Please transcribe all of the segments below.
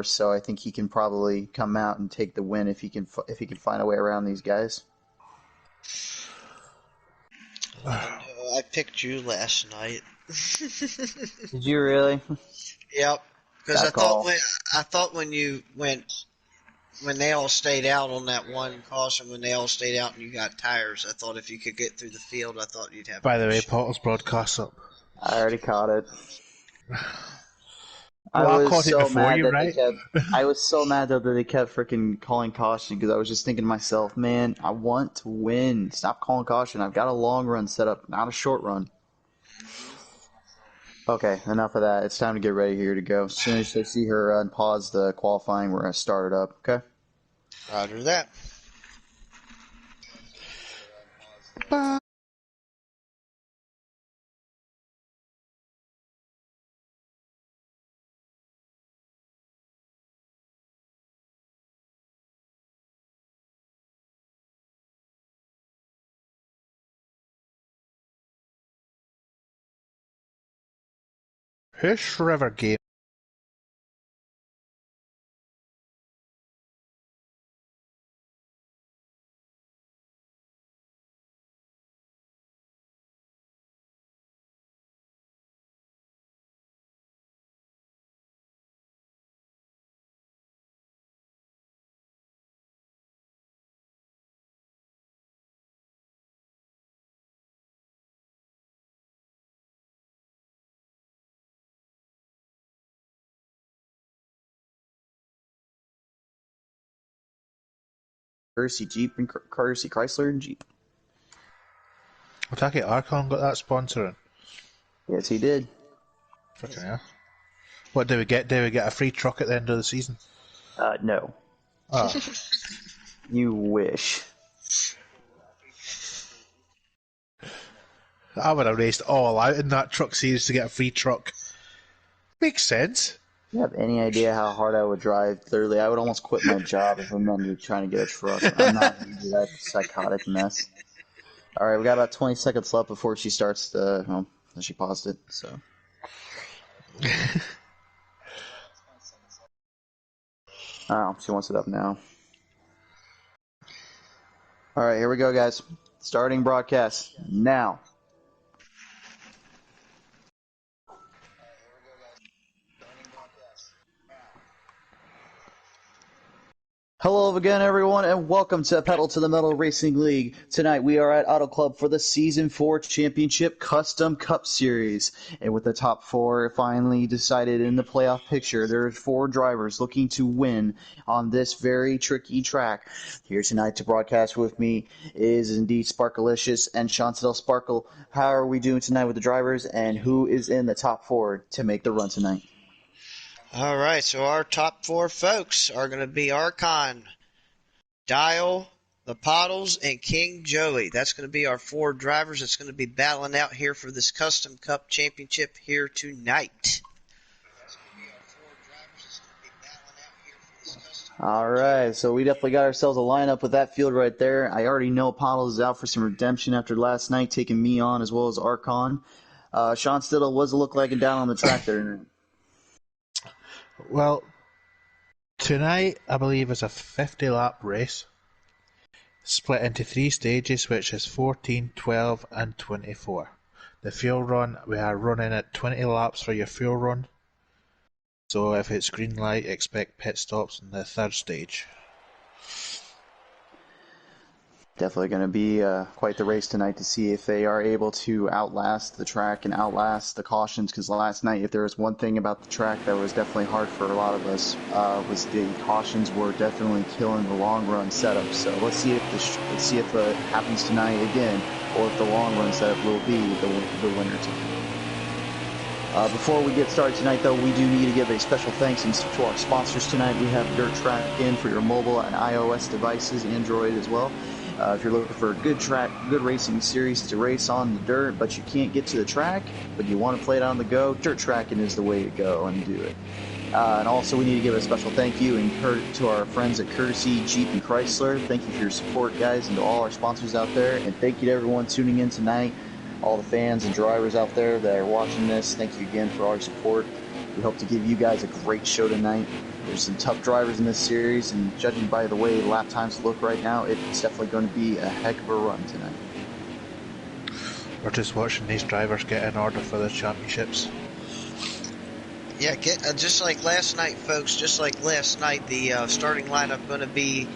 so I think he can probably come out and take the win if he can find a way around these guys. I picked you last night. Did you really? Yep. Because I thought when they all stayed out on that one caution, when they all stayed out and you got tires, I thought if you could get through the field, I thought you'd have. By the way, Pottles broadcast up. I already caught it. Well, I caught it before you, right? I was so mad that they kept freaking calling caution because I was just thinking to myself, man, I want to win. Stop calling caution. I've got a long run set up, not a short run. Okay, enough of that. It's time to get ready here to go. As soon as I see her pause the qualifying, we're going to start it up, okay? Roger that. Bye. Hush River game. Courtesy Jeep and Courtesy Chrysler and Jeep. I take it Archon got that sponsoring. Yes, he did. Freaking hell. What do we get? Do we get a free truck at the end of the season? No. Oh. You wish. I would have raced all out in that truck series to get a free truck. Makes sense. You have any idea how hard I would drive? Literally, I would almost quit my job if I'm trying to get a truck. I'm not going to do that psychotic mess. All right, we got about 20 seconds left before she starts the. Well, she paused it, so. Oh, she wants it up now. All right, here we go, guys. Starting broadcast now. Hello again, everyone, and welcome to Pedal to the Metal Racing League. Tonight we are at Auto Club for the Season 4 Championship Custom Cup Series. And with the top four finally decided in the playoff picture, there are 4 drivers looking to win on this very tricky track. Here tonight to broadcast with me is indeed Sparkalicious and Chantel Sparkle. How are we doing tonight with the drivers, and who is in the top 4 to make the run tonight? All right, so our top 4 folks are going to be Archon, Dial, ThePottles, and King Joey. That's going to be our 4 drivers that's going to be battling out here for this Custom Cup Championship here tonight. All right, so we definitely got ourselves a lineup with that field right there. I already know Pottles is out for some redemption after last night, taking me on as well as Archon. Sean Stidle was look like down on the track there. Well, tonight I believe is a 50-lap race, split into 3 stages, which is 14, 12, and 24. The fuel run, we are running at 20 laps for your fuel run. So if it's green light, expect pit stops in the 3rd stage. Definitely going to be quite the race tonight to see if they are able to outlast the track and outlast the cautions, because last night, if there was one thing about the track that was definitely hard for a lot of us, was the cautions were definitely killing the long run setup. So let's see if it happens tonight again, or if the long run setup will be the winner tonight. Before we get started tonight, though, we do need to give a special thanks to our sponsors tonight. We have Dirt Track in for your mobile and iOS devices, Android as well. If you're looking for a good racing series to race on the dirt, but you can't get to the track, but you want to play it on the go, Dirt Tracking is the way to go and do it. And also, we need to give a special thank you to our friends at Courtesy Jeep and Chrysler. Thank you for your support, guys, and to all our sponsors out there. And thank you to everyone tuning in tonight, all the fans and drivers out there that are watching this. Thank you again for all your support. We hope to give you guys a great show tonight. There's some tough drivers in this series, and judging by the way lap times look right now, it's definitely going to be a heck of a run tonight. We're just watching these drivers get in order for the championships. Yeah, just like last night, folks. Just like last night, the starting lineup going to be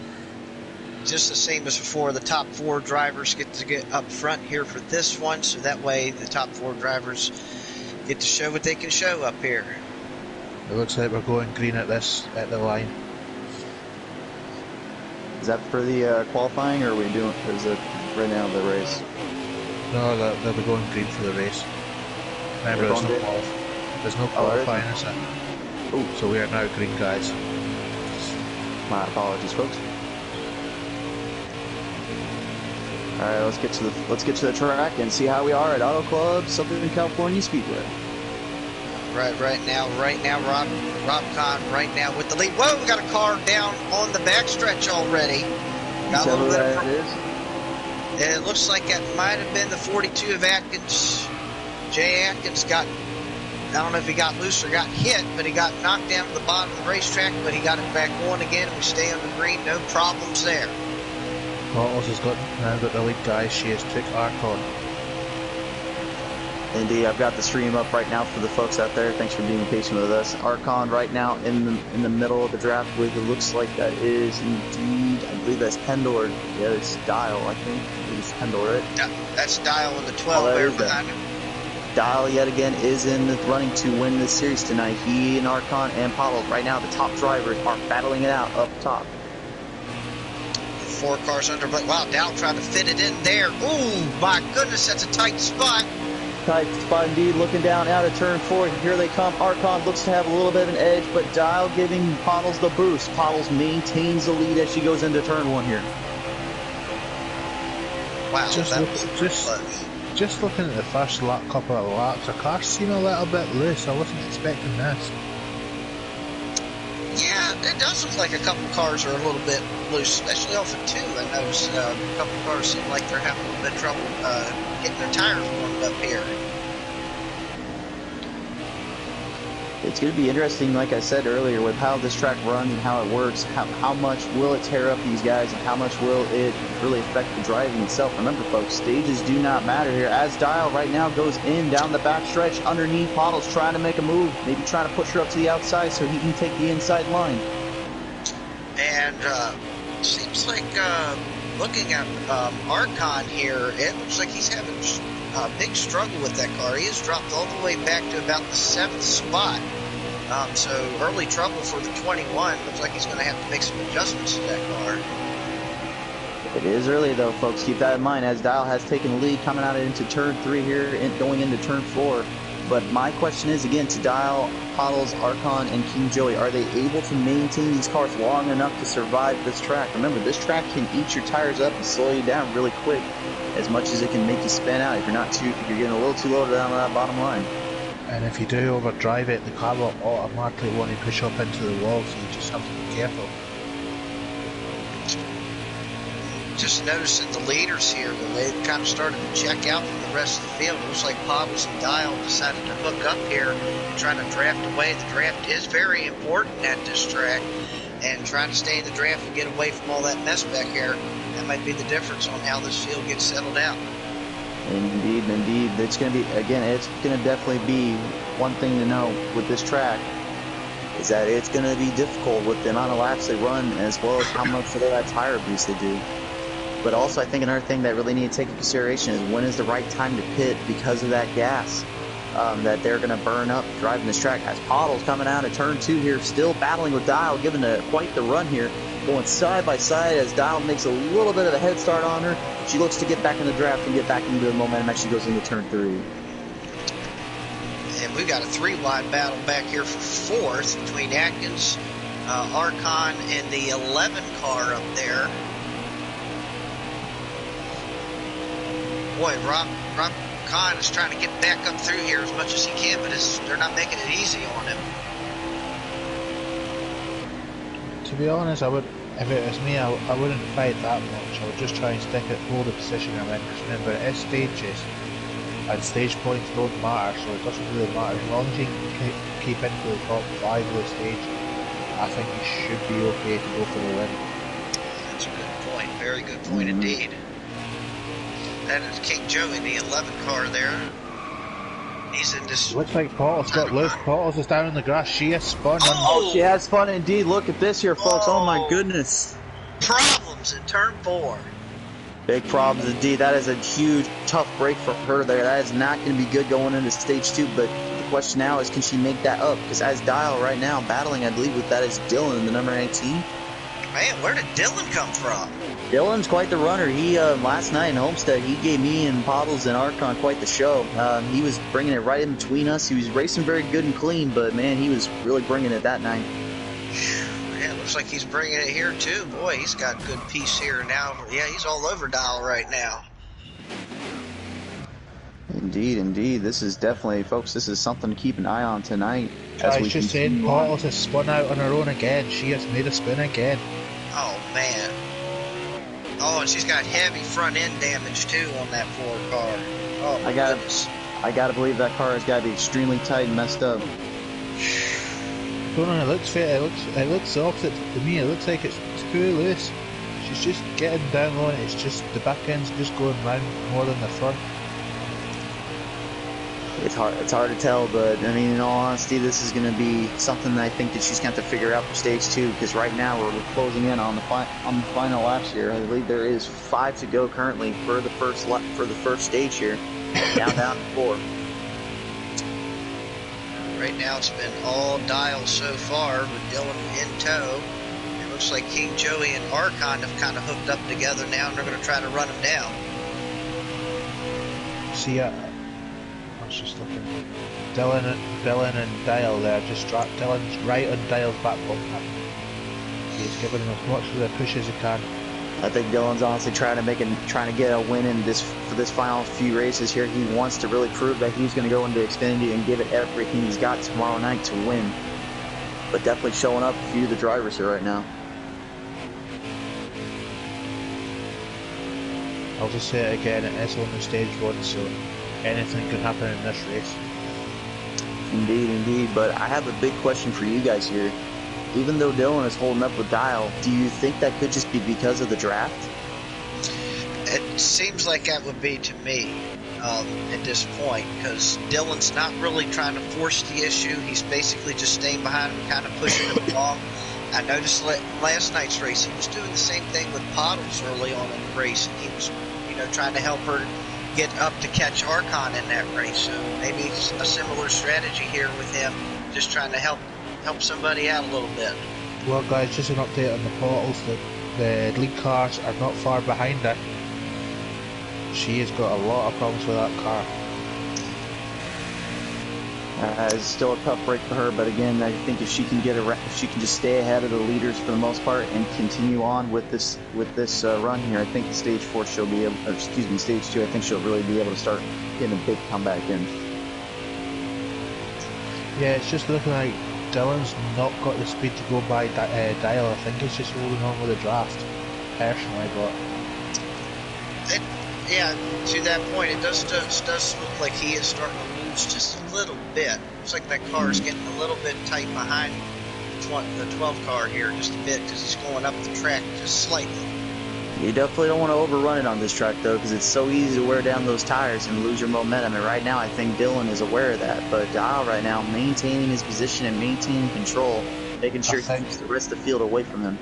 just the same as before. The top 4 drivers get to get up front here for this one, so that way the top 4 drivers get to show what they can show up here. It looks like we're going green at the line. Is that for the qualifying, or are we doing? Or is it right now the race? No, they'll be going green for the race. Remember, there's no qualifying, is there? Oh, so we are now green, guys. My apologies, folks. All right, let's get to the track and see how we are at Auto Club Southern California Speedway. Right now, Rob Kahn right now with the lead. Whoa, we got a car down on the backstretch already. Got a little bit of it looks like that might have been the 42 of Atkins. Jay Atkins got, I don't know if he got loose or got hit, but he got knocked down to the bottom of the racetrack, but he got it back on again, and we stay on the green, no problems there. ThePottles has got the lead, guys. She has took Arcon. Indeed, I've got the stream up right now for the folks out there. Thanks for being patient with us. Arcon right now in the middle of the draft with, it looks like that is indeed, I believe that's Pendle, or yeah, it's Dial, I think. It's Pendle, right? Yeah, that's Dial in the 12 there behind him. Dial yet again is in the running to win this series tonight. He and Arcon and ThePottles right now, the top drivers are battling it out up top. 4 cars under, but wow, Dial tried to fit it in there. Ooh, my goodness, that's a tight spot. Tight spot indeed, looking down out of turn 4. Here they come. Arcon looks to have a little bit of an edge, but Dial giving ThePottles the boost. ThePottles maintains the lead as she goes into turn 1 here. Wow, just looking at the first couple of laps, the car seemed a little bit loose. I wasn't expecting this. Yeah, it does look like a couple cars are a little bit loose, especially off of 2. I noticed a couple cars seem like they're having a little bit of trouble getting their tires warmed up here. It's going to be interesting, like I said earlier, with how this track runs and how it works. How much will it tear up these guys, and how much will it really affect the driving itself? Remember, folks, stages do not matter here. As Dial right now goes in down the back stretch underneath ThePottles, trying to make a move, maybe trying to push her up to the outside so he can take the inside line. And seems like looking at Arcon here, it looks like he's having a big struggle with that car. He has dropped all the way back to about the 7th spot. So early trouble for the 21. Looks like he's going to have to make some adjustments to that car. It is early though, folks. Keep that in mind as Dial has taken the lead coming out into turn 3 here and going into turn 4. But my question is, again, to Dial, ThePottles, Arcon, and King Joey, are they able to maintain these cars long enough to survive this track? Remember, this track can eat your tires up and slow you down really quick, as much as it can make you spin out if you're getting a little too low down that bottom line. And if you do overdrive it, the car will automatically want to push up into the wall, so you just have to be careful. Just noticing the leaders here, they kind of started to check out from the rest of the field. It looks like ThePottles and Dial decided to hook up here and trying to draft away. The draft is very important at this track, and trying to stay in the draft and get away from all that mess back here, that might be the difference on how this field gets settled out. Indeed. It's going to be, again, it's going to definitely be one thing to know with this track, is that it's going to be difficult with the amount of laps they run, as well as how much of that tire abuse they do. But also, I think another thing that really need to take into consideration is when is the right time to pit because of that gas that they're going to burn up driving this track. As ThePottles coming out of turn 2 here, still battling with Dial, giving quite the run here, going side by side as Dial makes a little bit of a head start on her. She looks to get back in the draft and get back into the momentum as she goes into turn 3. And we've got a 3-wide battle back here for 4th between Atkins, Arcon, and the 11 car up there. Boy, Rob Kahn is trying to get back up through here as much as he can, but they're not making it easy on him. To be honest, if it was me, I wouldn't fight that much. I would just try and hold the position I'm in. Because remember, it is stages, and stage points don't matter, so it doesn't really matter. As long as you can keep into the top 5 of the stage, I think he should be okay to go for the win. That's a good point. Very good point indeed. That is King Joey, the 11 car there. He's in this. Looks like Pottles got loose. Pottles is down in the grass. She has spun. Oh, she has spun indeed. Look at this here, folks. Oh my goodness. Problems in turn 4. Big problems indeed. That is a huge, tough break for her there. That is not going to be good going into stage 2. But the question now is, can she make that up? Because as Dial right now battling, I believe with that is Dylan, the number 19. Man, where did Dylan come from? Dylan's quite the runner. He last night in Homestead, he gave me and Pottles and Archon quite the show. He was bringing it right in between us. He was racing very good and clean, but man, he was really bringing it that night. Yeah, it looks like he's bringing it here too. Boy, he's got good piece here now. Yeah, he's all over Dial right now. Indeed, indeed. This is definitely, folks, this is something to keep an eye on tonight. I was just saying, Pottles has spun out on her own again. She has made a spin again. Oh, man. Oh, and she's got heavy front end damage too on that Ford car. Oh, my goodness. I gotta believe that car has got to be extremely tight and messed up. Don't know, it looks fair. It looks opposite to me. It looks like it's too loose. She's just getting down on it. It's just the back end's just going round more than the front. It's hard to tell, but I mean, in all honesty, this is going to be something that I think that she's going to have to figure out for stage 2. Because right now we're closing in on the final laps here. I believe there is 5 to go currently for the first stage here. Down to 4. Right now it's been all Dial so far with Dylan in tow. It looks like King Joey and Archon have kind of hooked up together now, and they're going to try to run him down. See, I was just looking. Dylan and Dial there, just dropped. Dylan's right on Dial's back bumper. He's giving him as much of a push as he can. I think Dylan's honestly trying to get a win in for this final few races here. He wants to really prove that he's going to go into Xfinity and give it everything he's got tomorrow night to win. But definitely showing up a few of the drivers here right now. I'll just say it again, it is only stage 1, so anything can happen in this race. Indeed, indeed. But I have a big question for you guys here. Even though Dylan is holding up with Dial, do you think that could just be because of the draft? It seems like that would be to me at this point, because Dylan's not really trying to force the issue. He's basically just staying behind him, kind of pushing him along. I noticed last night's race, he was doing the same thing with Pottles early on in the race, and he was, trying to help her get up to catch Archon in that race. So maybe it's a similar strategy here with him, just trying to help somebody out a little bit. Well, guys, just an update on the Pottles. The lead cars are not far behind her. She has got a lot of problems with that car. It's still a tough break for her, but again, I think if she can just stay ahead of the leaders for the most part and continue on with this run here, I think the stage 4 she'll be able, stage 2, I think she'll really be able to start getting a big comeback in. Yeah, it's just looking like Dylan's not got the speed to go by Dial. I think he's just holding on with the draft, personally, but... Yeah, to that point, it does look like he is starting to lose just a little bit. Looks like that car is getting a little bit tight behind the 12 car here just a bit, because he's going up the track just slightly. You definitely don't want to overrun it on this track, though, because it's so easy to wear down those tires and lose your momentum. And right now, I think Dylan is aware of that. But Dial right now, maintaining his position and maintaining control, making sure he keeps the rest of the field away from him.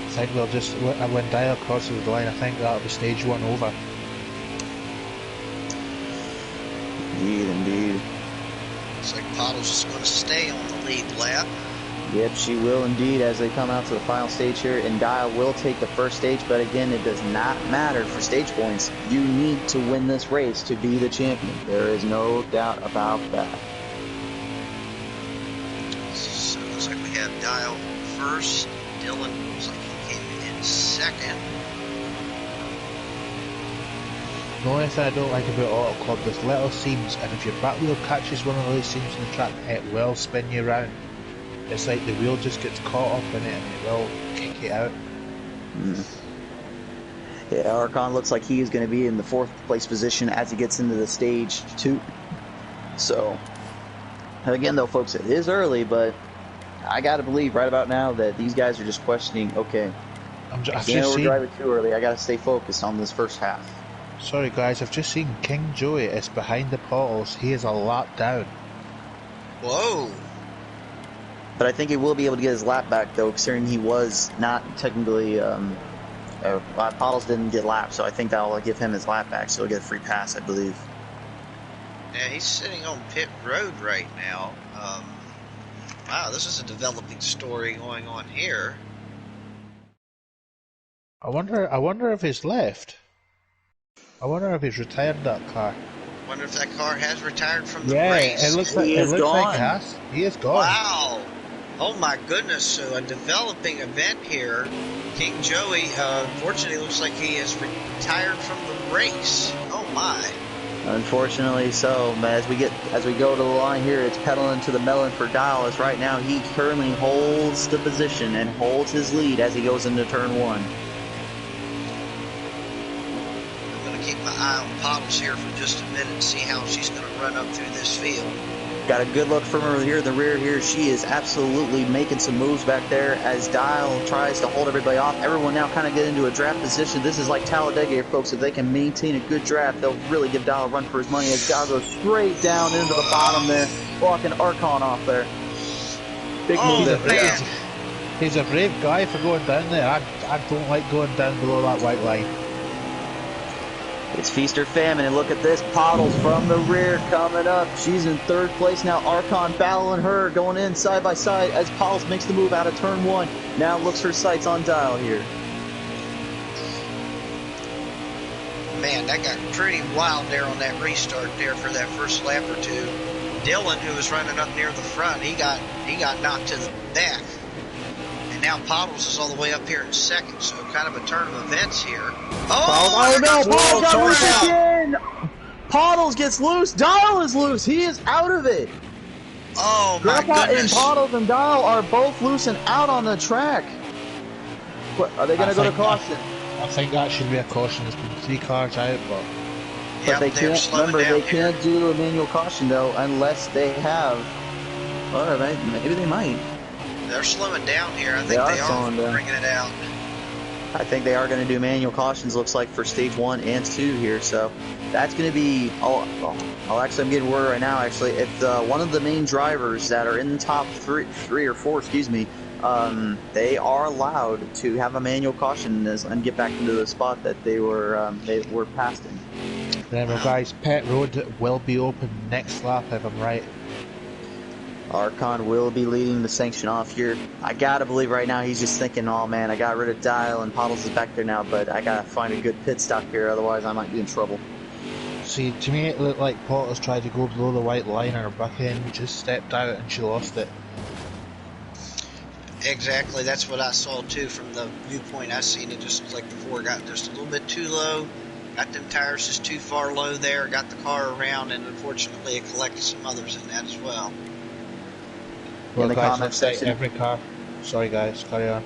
I think we'll just, when Dial crosses the line, I think that'll be stage 1 over. Indeed, indeed. Looks like Pottles is going to stay on the lead lap. Yep, she will indeed as they come out to the final stage here, and Dial will take the first stage, but again, it does not matter for stage points. You need to win this race to be the champion. There is no doubt about that. So it looks like we have Dial first. Dylan looks like he came in second. The only thing I don't like about Auto Club, there's little seams, and if your back wheel catches one of those seams in the track, it will spin you around. It's like the wheel just gets caught up in it and it will kick it out. Yeah, Archon looks like he is going to be in the 4th place position as he gets into the stage 2. So, Again, though, folks, it is early, but I got to believe right about now that these guys are just questioning, okay, I I've can't just seen. overdrive it too early. I got to stay focused on this first half. Sorry, guys. I've just seen King Joey is behind the Pottles. He is a lap down. Whoa. But I think he will be able to get his lap back, though, considering he was not technically, Pottles didn't get lapped, so I think that will give him his lap back, so he'll get a free pass, I believe. Yeah, he's sitting on pit road right now. Wow, this is a developing story going on here. I wonder if he's left. I wonder if he's retired that car. Wonder if that car has retired from the Yeah, race. it looks like it has. He is gone. Wow. Oh my goodness. So a developing event here. King Joey, unfortunately, looks like he has retired from the race. Oh my. Unfortunately so. As we go to the line here, it's pedaling to the melon for Dial, as right now he currently holds the position and holds his lead as he goes into turn 1. I'm going to keep my eye on PTMs here for just a minute and see how she's going to run up through this field. Got a good look from her here in the rear here. She is absolutely making some moves back there as Dial tries to hold everybody off. Everyone now kind of get into a draft position. This is like Talladega here, folks. If they can maintain a good draft, they'll really give Dial a run for his money as Dial goes straight down into the bottom there, blocking Archon off there. Big move there. He's a brave guy for going down there. I don't like going down below that white line. It's feast or famine, and look at this. PTMs from the rear coming up. She's in 3rd place now. Archon battling her, going in side by side as PTMs makes the move out of turn 1. Now looks her sights on Dial here. Man, that got pretty wild there on that restart there for that first lap or two. Dylan, who was running up near the front, he got knocked to the back. And now PTMs is all the way up here in 2nd, so kind of a turn of events here. Oh no, PTMs got loose again! PTMs gets loose, Dial is loose, he is out of it! Oh my goodness. And PTMs and Dial are both loose and out on the track. What, are they going to go to caution? I think that should be a caution. There's been 3 cars out, but they can't. Remember, they can't do a manual caution though unless they have. Well, maybe they might. They're slowing down here. I think they are bringing it out. I think they are going to do manual cautions. Looks like for stage 1 and 2 here. So that's going to be. I'm getting word right now. Actually, it's one of the main drivers that are in the top three or four. Excuse me. They are allowed to have a manual caution and get back into the spot that they were passed in. Remember, guys, pit road will be open next lap if I'm right. Archon will be leading the sanction off here. I gotta believe right now he's just thinking, oh man, I got rid of Dial and PTMs is back there now, but I gotta find a good pit stop here, otherwise I might be in trouble. See, to me it looked like PTMs tried to go below the white line and her back end just stepped out and she lost it. Exactly, that's what I saw too from the viewpoint I seen. It just looked like the floor got just a little bit too low, got them tires just too far low there, got the car around, and unfortunately it collected some others in that as well. Well, in the guys, comment section, every car. Sorry, guys, carry on.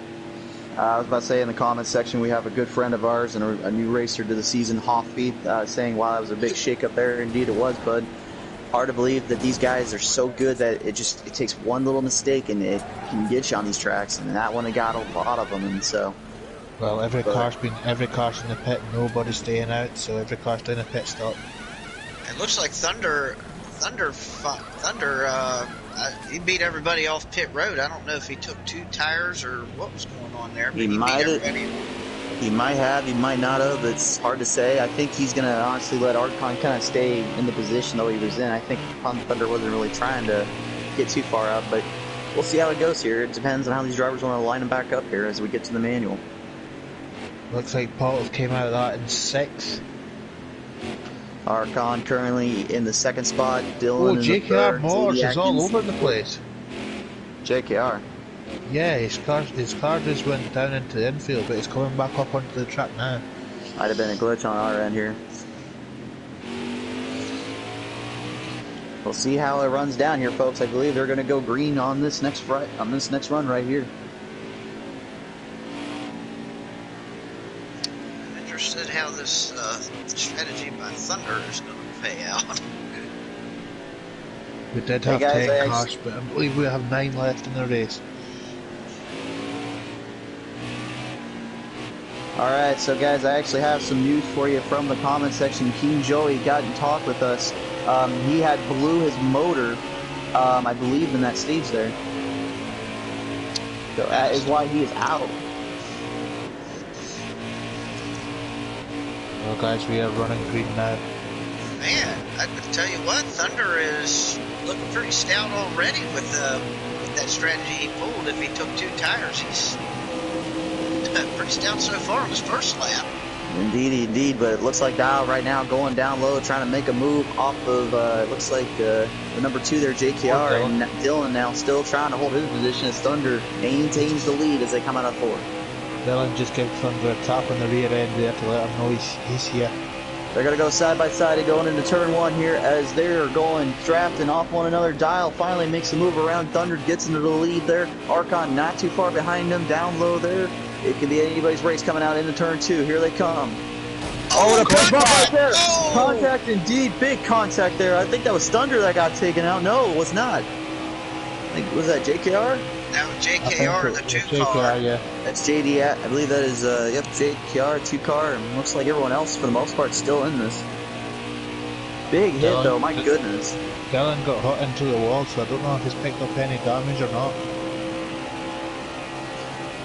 I was about to say in the comment section we have a good friend of ours and a new racer to the season, Hoffbeat, saying, wow, that was a big shake-up there. Indeed it was, bud. Hard to believe that these guys are so good that it takes one little mistake and it can get you on these tracks, and that one got a lot of them, and so. Well, every car's in the pit, nobody's staying out, so every car's doing a pit stop. It looks like Thunder, he beat everybody off pit road. I don't know if he took 2 tires or what was going on there. But He might have, he might not have. It's hard to say. I think he's going to honestly let Archon kind of stay in the position though he was in. I think Thunder wasn't really trying to get too far out, but we'll see how it goes here. It depends on how these drivers want to line them back up here as we get to the manual. Looks like PTMs came out of that in 6th. Archon currently in the 2nd spot. Dylan in the 3rd. JKR Motors is all over the place. JKR. Yeah, his car just went down into the infield, but it's coming back up onto the track now. Might have been a glitch on our end here. We'll see how it runs down here, folks. I believe they're going to go green on this next run right here. I'm interested how this strategy by Thunder is going to pay out. We did Hey have guys, 10 cars, but I believe we have 9 left in the race. Alright, so guys, I actually have some news for you from the comment section. King Joey got in talk with us. He had blew his motor, I believe, in that stage there. So that is why he is out. Well guys, we are running green now. Man, I can tell you what, Thunder is looking pretty stout already with that strategy he pulled. If he took 2 tires, he's pretty stout so far on his first lap. Indeed, but it looks like Dial right now going down low, trying to make a move off of, it looks like the number 2 there, JKR, and Dylan now still trying to hold his position as Thunder maintains the lead as they come out of 4. Dylan just gave Thunder a tap on the rear end there to let him know he's here. They're going to go side by side and going into turn 1 here as they're going drafting off one another. Dial finally makes a move around. Thunder gets into the lead there. Archon not too far behind him, down low there. It could be anybody's race coming out into turn 2. Here they come. Oh, the big bump right there. Oh! Contact indeed. Big contact there. I think that was Thunder that got taken out. No, it was not. I think, was that JKR? That was JKR in the 2 JKR, car. yeah. That's JD. I believe that is, yep, JKR, 2 car. And looks like everyone else, for the most part, still in this. Big hit, Dylan, though. My goodness. Dylan got hot into the wall, so I don't know if he's picked up any damage or not.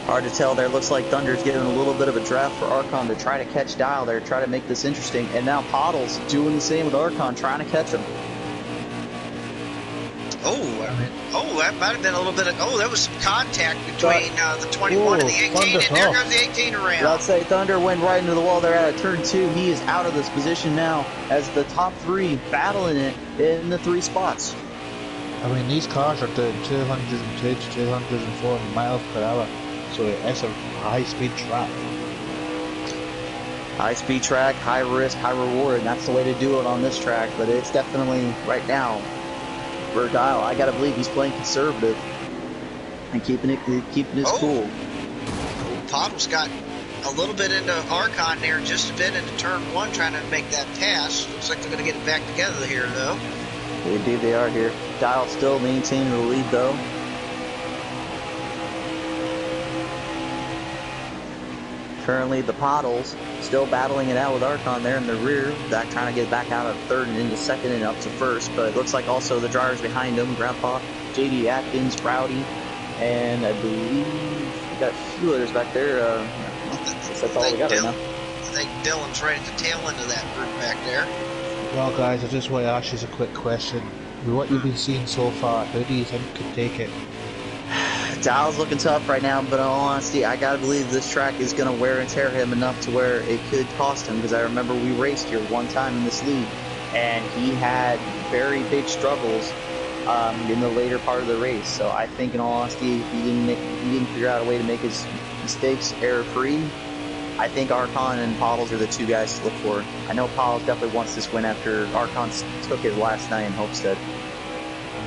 Hard to tell there. Looks like Thunder's giving a little bit of a draft for Archon to try to catch Dial there, try to make this interesting. And now PTM's doing the same with Archon, trying to catch him. That might have been a little bit of, that was some contact between the 21 and the 18, and there goes the 18 around. I'd say Thunder went right into the wall there at turn 2. He is out of this position now as the top 3 battling it in the 3 spots. I mean, these cars are doing 202 to 204 miles per hour, so it's a high-speed track. High-speed track, high risk, high reward, and that's the way to do it on this track, but it's definitely, right now, for Dial, I gotta believe he's playing conservative and keeping his cool. PTM's got a little bit into Archon there, just a bit into turn 1, trying to make that pass. Looks like they're going to get it back together here, though. Indeed they are here. Dial still maintaining the lead, though. Currently, the PTMs still battling it out with Archon there in the rear. That trying to get back out of 3rd and into 2nd and up to 1st. But it looks like also the drivers behind him, Grandpa, JD Atkins, Rowdy, and I believe we got a few others back there. That's all we got right now. I think Dylan's right at the tail end of that group back there. Well, guys, I just want to ask you a quick question. With what you've been seeing so far, who do you think could take it? Dial's looking tough right now, but in all honesty, I gotta believe this track is gonna wear and tear him enough to where it could cost him, because I remember we raced here one time in this league, and he had very big struggles in the later part of the race. So I think, in all honesty, he didn't figure out a way to make his mistakes error-free. I think Archon and PTMs are the 2 guys to look for. I know PTMs definitely wants this win after Archon took it last night in Homestead.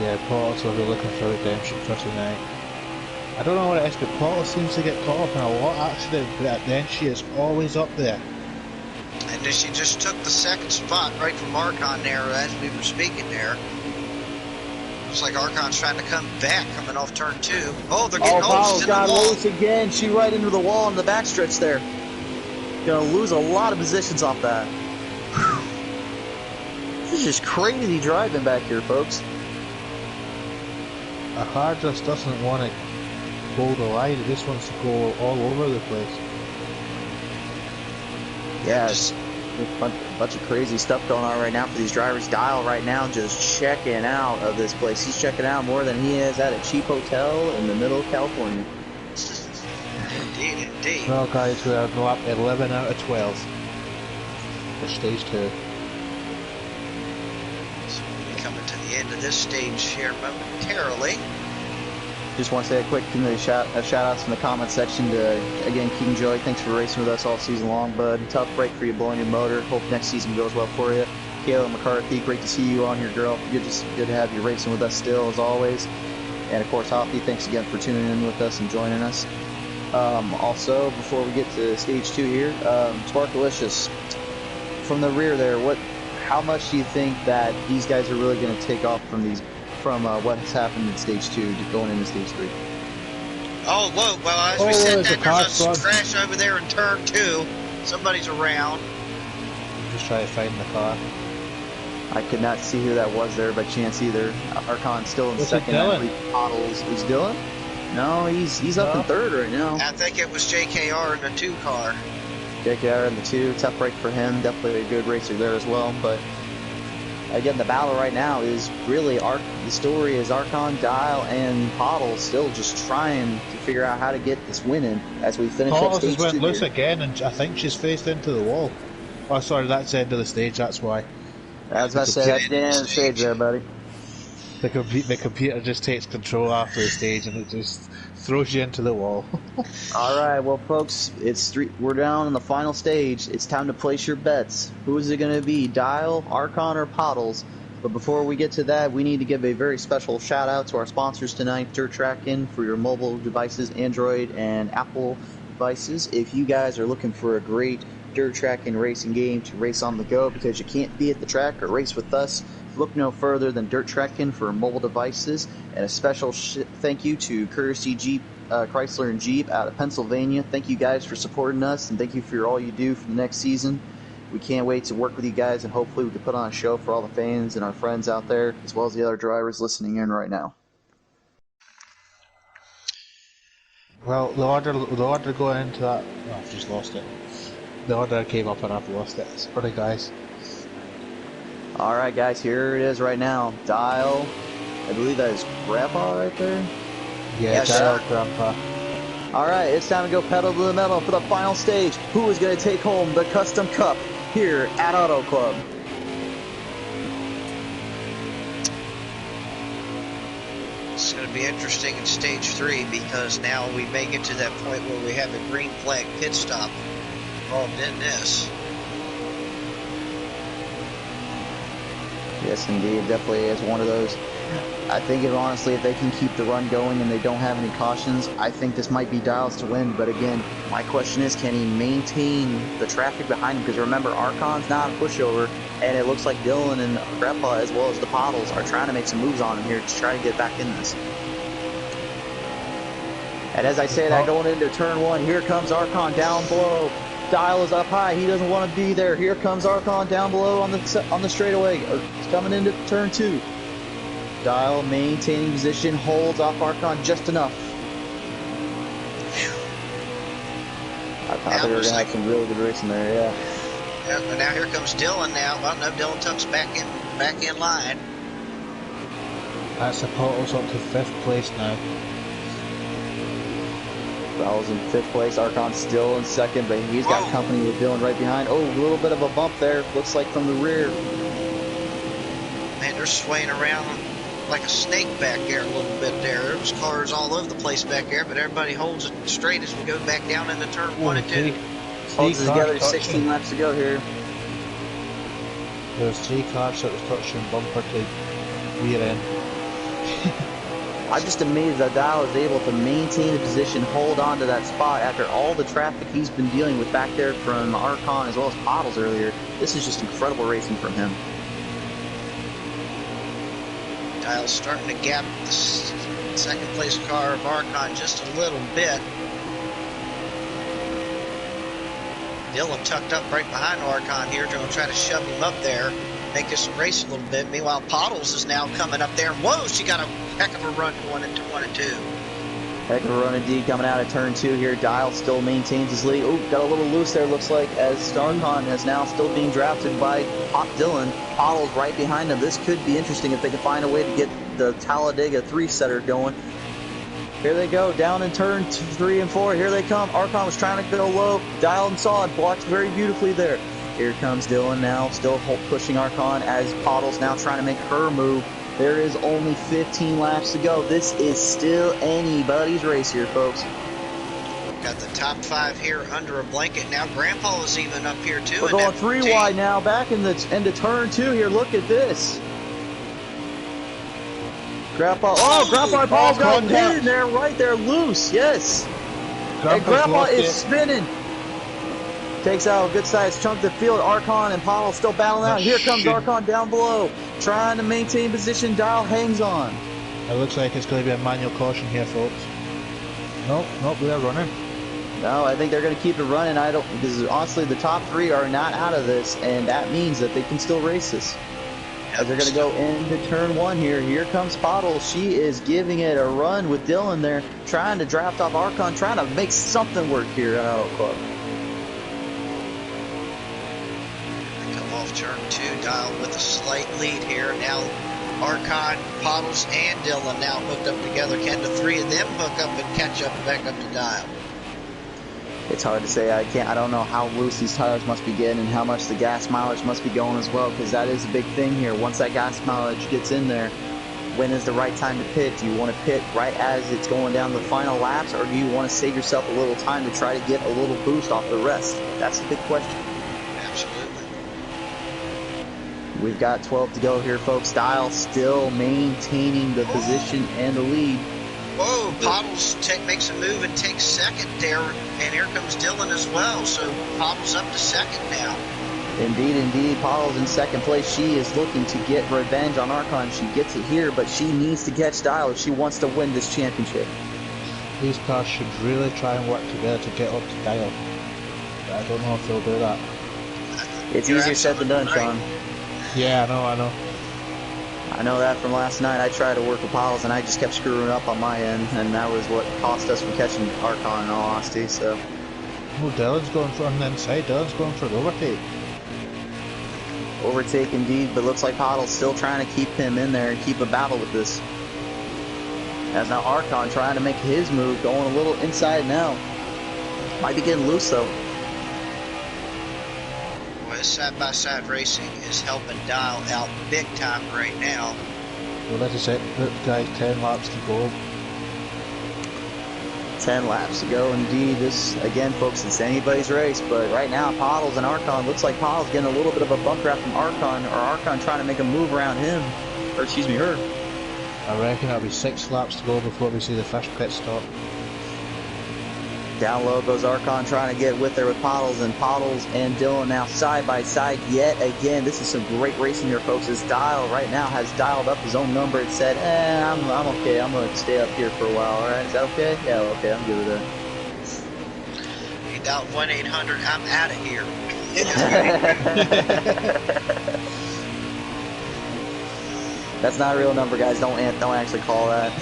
Yeah, PTMs will be looking for redemption for tonight. I don't know what it is, but PTMs seems to get caught up in a lot of accidents, but then she is always up there. And she just took the 2nd spot right from Archon there as we were speaking there. Looks like Archon's trying to come back, coming off turn 2. Oh, they're getting loose in the wall. Loose again. She right into the wall in the backstretch there. Gonna lose a lot of positions off that. This is just crazy driving back here, folks. A car just doesn't want to hold the line, it just wants to go all over the place. Yeah, it's a bunch of crazy stuff going on right now for these drivers. Dial right now just checking out of this place. He's checking out more than he is at a cheap hotel in the middle of California. Indeed. Well, guys, we are lap 11 out of 12 for stage 2. So we'll be coming to the end of this stage here momentarily. Just want to say a quick shout outs from the comment section to, again, King Joey. Thanks for racing with us all season long, bud. Tough break for you blowing your motor. Hope next season goes well for you. Kayla McCarthy, great to see you on here, girl. Good to have you racing with us still, as always. And of course, Hoppy, thanks again for tuning in with us and joining us. Also, before we get to stage 2 here, Sparkalicious, from the rear there, how much do you think that these guys are really going to take off from these from what's happened in stage 2 to going into stage 3. Oh, whoa. Well, as we said that, there's a crash over there in turn 2. Somebody's around. Just try to find the car. I could not see who that was there by chance either. Archon still in second. I believe PTMs. Is Dylan? No, he's up in third right now. I think it was JKR in the 2 car. JKR in the 2. Tough break for him. Definitely a good racer there as well. But again, the battle right now is really the story is Archon, Dial, and PTMs still just trying to figure out how to get this win in as we finish up stage 2. PTMs went loose again, and I think she's faced into the wall. Oh, sorry, that's the end of the stage. That's why. I was about to say, that's the end of the stage there, buddy. The computer just takes control after the stage and it just throws you into the wall. Alright, well folks, we're down in the final stage. It's time to place your bets. Who is it going to be, Dial, Archon, or PTMs? But before we get to that, we need to give a very special shout out to our sponsors tonight, Dirt Tracking, for your mobile devices, Android and Apple devices. If you guys are looking for a great dirt tracking racing game to race on the go because you can't be at the track or race with us, look no further than Dirt Tracking for mobile devices. And a special thank you to Courtesy Jeep, Chrysler and Jeep out of Pennsylvania. Thank you guys for supporting us, and thank you for all you do for the next season. We can't wait to work with you guys, and hopefully we can put on a show for all the fans and our friends out there, as well as the other drivers listening in right now. Well, the order going into that... Oh, I've just lost it. The order came up and I've lost it. Sorry, guys. Alright, guys, here it is right now. Dial, I believe that is Grandpa right there? Yeah, Dial, Grandpa. Alright, it's time to go pedal to the metal for the final stage. Who is going to take home the Custom Cup here at Auto Club? It's going to be interesting in stage 3 because now we may get to that point where we have a green flag pit stop involved in this. Yes, indeed. Definitely is one of those. I think, honestly, if they can keep the run going and they don't have any cautions, I think this might be Dials to win. But again, my question is, can he maintain the traffic behind him? Because remember, Archon's not a pushover, and it looks like Dylan and Grandpa, as well as ThePottles, are trying to make some moves on him here to try to get back in this. And as I say that, going into turn 1, here comes Archon down below. Dial is up high. He doesn't want to be there. Here comes Archon down below on the straightaway. He's coming into turn 2. Dial maintaining position, holds off Archon just enough. I thought they were going to have some really good racing there, yeah. But now here comes Dylan now. Well, no, Dylan Tuck's back in line. That's ThePottles up to 5th place now. Dial's in 5th place. Archon's still in 2nd, but he's got company with Dylan right behind. Oh, a little bit of a bump there. Looks like from the rear. Man, they're swaying around like a snake back there a little bit there. There's cars all over the place back there, but everybody holds it straight as we go back down into turn 1 and 2. Holds it together, 16 laps to go here. There's 3 cars that was touching bumper to rear end. I'm just amazed that Dial is able to maintain the position, hold on to that spot after all the traffic he's been dealing with back there from Archon as well as PTMs earlier. This is just incredible racing from him. Dial's starting to gap the second place car of Archon just a little bit. Dylan tucked up right behind Archon here, going to try to shove him up there, make this race a little bit. Meanwhile, PTMs is now coming up there. Whoa, she got a heck of a run going into 1 and 2. Heck of a run indeed coming out of turn 2 here. Dial still maintains his lead. Oh, got a little loose there, looks like, as Archon is now still being drafted by Pop Dylan. PTMs right behind him. This could be interesting if they can find a way to get the Talladega 3-setter going. Here they go, down in turn 3 and 4. Here they come. Archon was trying to go low. Dial and saw it, blocked very beautifully there. Here comes Dylan now, still pushing Archon as PTMs now trying to make her move. There is only 15 laps to go. This is still anybody's race here, folks. Got the top 5 here under a blanket. Now Grandpa is even up here too. We're going 3 wide now, back in the into turn 2 here. Look at this. Grandpa and Paul's got hit in there, right there, loose, yes. And Grandpa is spinning. Takes out a good sized chunk of the field. Archon and PTMs still battling out. Here comes Archon down below. trying to maintain position. Dial hangs on. It looks like it's going to be a manual caution here, folks. Nope, they're running. No, I think they're going to keep it running. Because honestly, the top three are not out of this, and that means that they can still race this. As they're going to go into turn one here. Here comes PTMs. She is giving it a run with Dylan there, trying to draft off Archon, trying to make something work here at Auto Club. They come off turn two, Dial with a slight lead here. Now Archon, PTMs, and Dylan now hooked up together. Can the three of them hook up and catch up back up to Dial? It's hard to say. I don't know how loose these tires must be getting and how much the gas mileage must be going as well, because that is a big thing here. Once that gas mileage gets in there, when is the right time to pit? Do you want to pit right as it's going down the final laps, or do you want to save yourself a little time to try to get a little boost off the rest? That's the big question. Absolutely. We've got 12 to go here, folks. Dial still maintaining the position and the lead. Whoa, PTMs makes a move and takes second there, and here comes Dylan as well, so PTMs up to second now. Indeed, PTMs in second place. She is looking to get revenge on Archon. She gets it here, but she needs to catch Dial if she wants to win this championship. These cars should really try and work together to get up to Dial. But I don't know if they'll do that. It's easier said than done, Sean. Yeah, I know. I know that from last night. I tried to work with PTMs and I just kept screwing up on my end, and that was what cost us from catching Archon in all honesty. So, well, Dylan's going for on the inside. Dylan's going for the overtake. Overtake indeed, but looks like PTMs still trying to keep him in there and keep a battle with this. As now Archon trying to make his move, going a little inside now. Might be getting loose though. Side-by-side racing is helping Dial out big time right now. Well, let's just say, guys, 10 laps to go. 10 laps to go indeed. This, again, folks, it's anybody's race, but right now, PTMs and Archon, looks like PTMs getting a little bit of a bump wrap from Archon, or Archon trying to make a move around him, or excuse me, her. I reckon it'll be 6 laps to go before we see the first pit stop. Down low goes Archon trying to get with there with PTMs and Dylan now side by side yet again. This is some great racing here, folks. As Dial right now has dialed up his own number and said, I'm okay. I'm going to stay up here for a while. All right, is that okay? Yeah, okay. I'm good with that. He dialed 1-800. I'm out of here. That's not a real number, guys. Don't actually call that.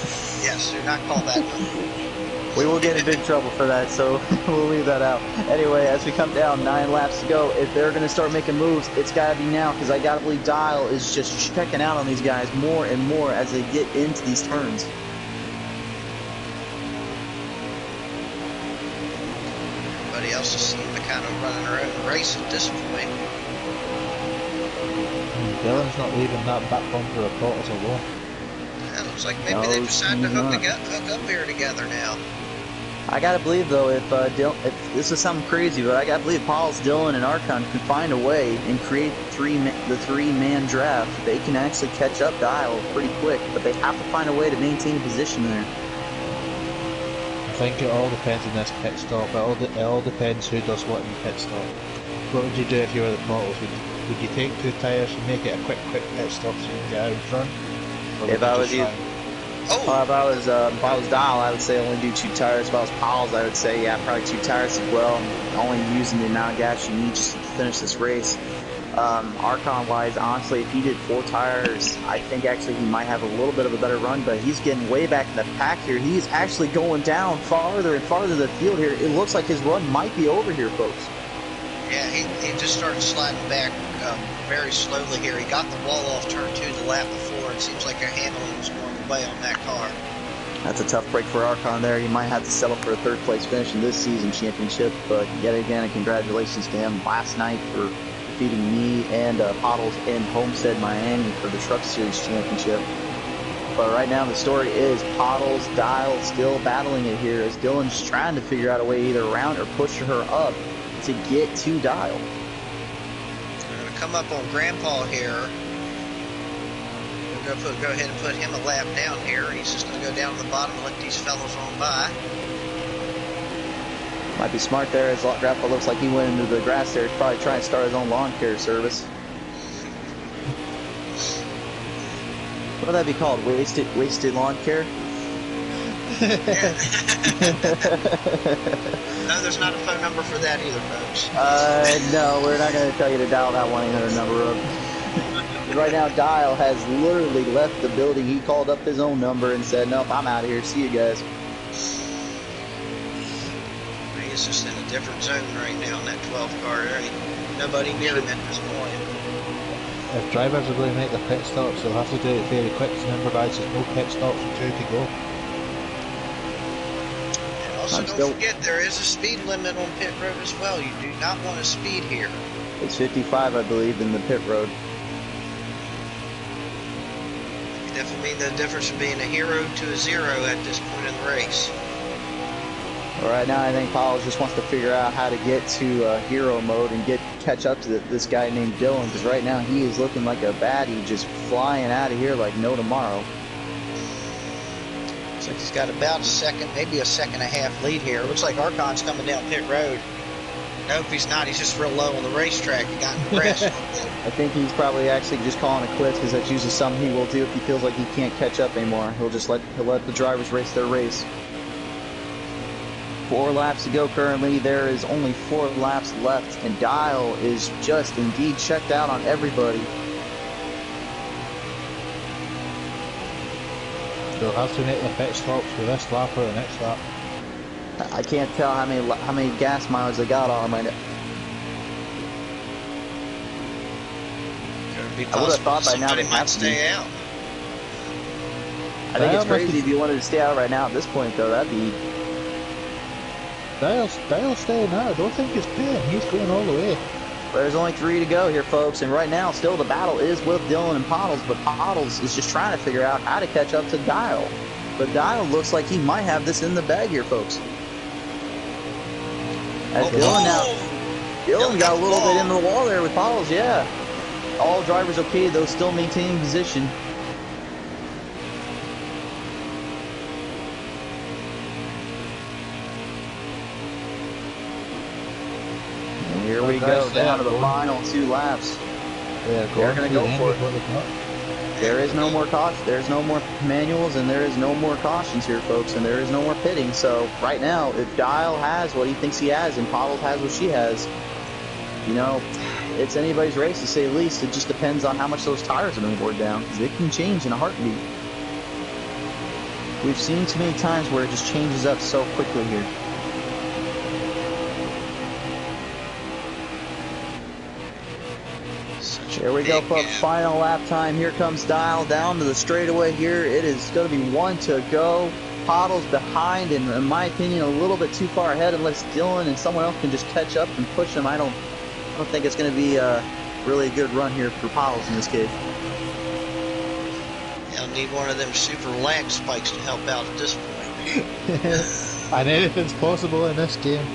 Yes, do not call that number. We will get in big trouble for that, so we'll leave that out. Anyway, as we come down, 9 laps to go, if they're going to start making moves, it's got to be now, because I got to believe Dial is just checking out on these guys more and more as they get into these turns. Everybody else is seeming to kind of running their own race at this point. Dylan's not leaving that back bumper of PTMs alone. It looks like maybe they decided to hook up here together now. I gotta believe though, if this is something crazy, but I gotta believe PTMs, Dylan, and Archon can find a way and create the three-man draft. They can actually catch up Dial pretty quick, but they have to find a way to maintain a position there. I think it all depends on this pit stop. It all depends who does what in the pit stop. What would you do if you were the PTMs? Would you take 2 tyres and make it a quick pit stop so you can get out in front? If I was you. If I was Dial, I would say only do 2 tires. If I was PTMs, I would say, yeah, probably 2 tires as well. Only using the amount of gas you need just to finish this race. Archon-wise, honestly, if he did 4 tires, I think actually he might have a little bit of a better run, but he's getting way back in the pack here. He's actually going down farther and farther the field here. It looks like his run might be over here, folks. Yeah, he just started sliding back very slowly here. He got the wall off turn 2 the lap before. It seems like their handling was going away on that car. That's a tough break for Archon there. He might have to settle for a 3rd place finish in this season championship, but yet again, congratulations to him last night for defeating me and PTMs in Homestead, Miami for the Truck Series championship. But right now the story is PTMs, Dial still battling it here as Dylan's trying to figure out a way either around or push her up to get to Dial. We're going to come up on Grandpa here. We're going to go ahead and put him a lap down here. He's just going to go down to the bottom and let these fellows on by. Might be smart there as Grandpa looks like he went into the grass there. He's probably trying to start his own lawn care service. would that be called? Wasted lawn care? Yeah. No, there's not a phone number for that either, folks. No, we're not going to tell you to dial that 1-800 number up. Right now, Dial has literally left the building. He called up his own number and said, nope, I'm out of here. See you guys. He's just in a different zone right now in that 12 car. There ain't nobody near him at this point. If drivers are going to make their pit stops, they'll have to do it very quick. Remember, guys, there's no pit stops for 2 to go. And also, don't forget, there is a speed limit on pit road as well. You do not want to speed here. It's 55, I believe, in the pit road. You definitely mean the difference from being a hero to a zero at this point in the race. Right now, I think Powell just wants to figure out how to get to hero mode and catch up to this guy named Dylan, because right now he is looking like a baddie, just flying out of here like no tomorrow. Looks like he's got about a second, maybe a second and a half lead here. Looks like Archon's coming down pit road. Nope, he's not. He's just real low on the racetrack. He got in the grass. I think he's probably actually just calling it quits, because that's usually something he will do if he feels like he can't catch up anymore. He'll let the drivers race their race. 4 laps to go currently. There is only 4 laps left, and Dial is just indeed checked out on everybody. They'll have to make the pit stops for this lap or the next lap. I can't tell how many gas miles they got on him right now. I would have thought by now they might stay out. I think it's crazy if you wanted to stay out right now at this point, though. That'd be... Dial's staying out. I don't think he's paying. He's going all the way. There's only 3 to go here, folks, and right now still the battle is with Dylan and Pottles, but Pottles is just trying to figure out how to catch up to Dial. But Dial looks like he might have this in the bag here, folks. As Dylan got a little bit into the wall there with Pottles, yeah. All drivers okay, though, still maintaining position. Here we go, down to the final 2 laps. They're going to go for it. There is no more caution. There's no more manuals, and there is no more cautions here, folks, and there is no more pitting. So right now, if Dial has what he thinks he has, and Pottles has what she has, you know, it's anybody's race to say the least. It just depends on how much those tires have been worn down, because it can change in a heartbeat. We've seen too many times where it just changes up so quickly here. Here we go, folks. Final lap time. Here comes Dial down to the straightaway here. It is going to be 1 to go. Pottles behind, and in my opinion, a little bit too far ahead unless Dylan and someone else can just catch up and push him. I don't think it's going to be a really good run here for Pottles in this case. They'll need one of them super lag spikes to help out at this point. And anything's possible in this game.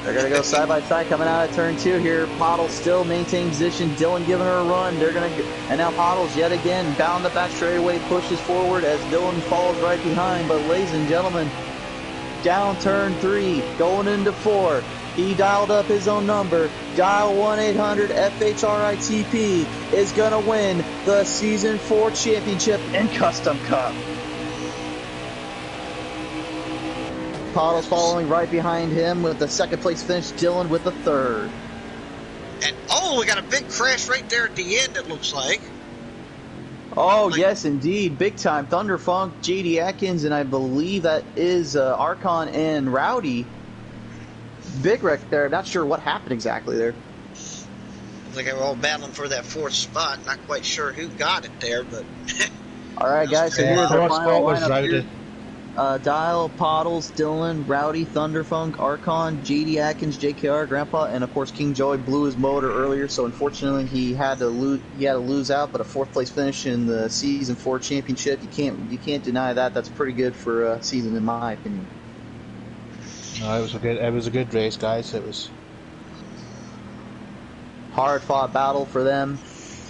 They're going to go side by side coming out of turn 2 here. Pottles still maintaining position. Dylan giving her a run. And now Pottles yet again bound up that straightaway, pushes forward as Dylan falls right behind. But ladies and gentlemen, down turn 3, going into 4. He dialed up his own number. Dial 1-800-FHRITP is going to win the Season 4 Championship in Custom Cup. Pottles following right behind him with the 2nd place finish. Dylan with the 3rd. And we got a big crash right there at the end, it looks like. Oh, yes, indeed. Big time. Thunderfunk, JD Atkins, and I believe that is Archon and Rowdy. Big wreck there. Not sure what happened exactly there. Looks like they were all battling for that 4th spot. Not quite sure who got it there, but... All right, guys, so here's our final lineup here. Rowdy. Dial, Pottles, Dylan, Rowdy, Thunderfunk, Archon, JD Atkins, JKR, Grandpa, and of course King Joey blew his motor earlier, so unfortunately he had to lose out. But a 4th place finish in the Season 4 Championship, you can't deny that. That's pretty good for a season, in my opinion. No, it was a good race, guys. It was hard fought battle for them,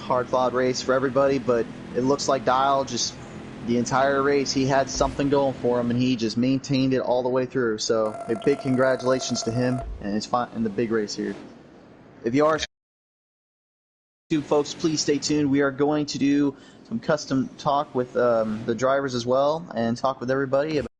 hard fought race for everybody. But it looks like Dial just. The entire race, he had something going for him, and he just maintained it all the way through. So, a big congratulations to him, and it's fine in the big race here. If you are folks, please stay tuned. We are going to do some custom talk with the drivers as well and talk with everybody about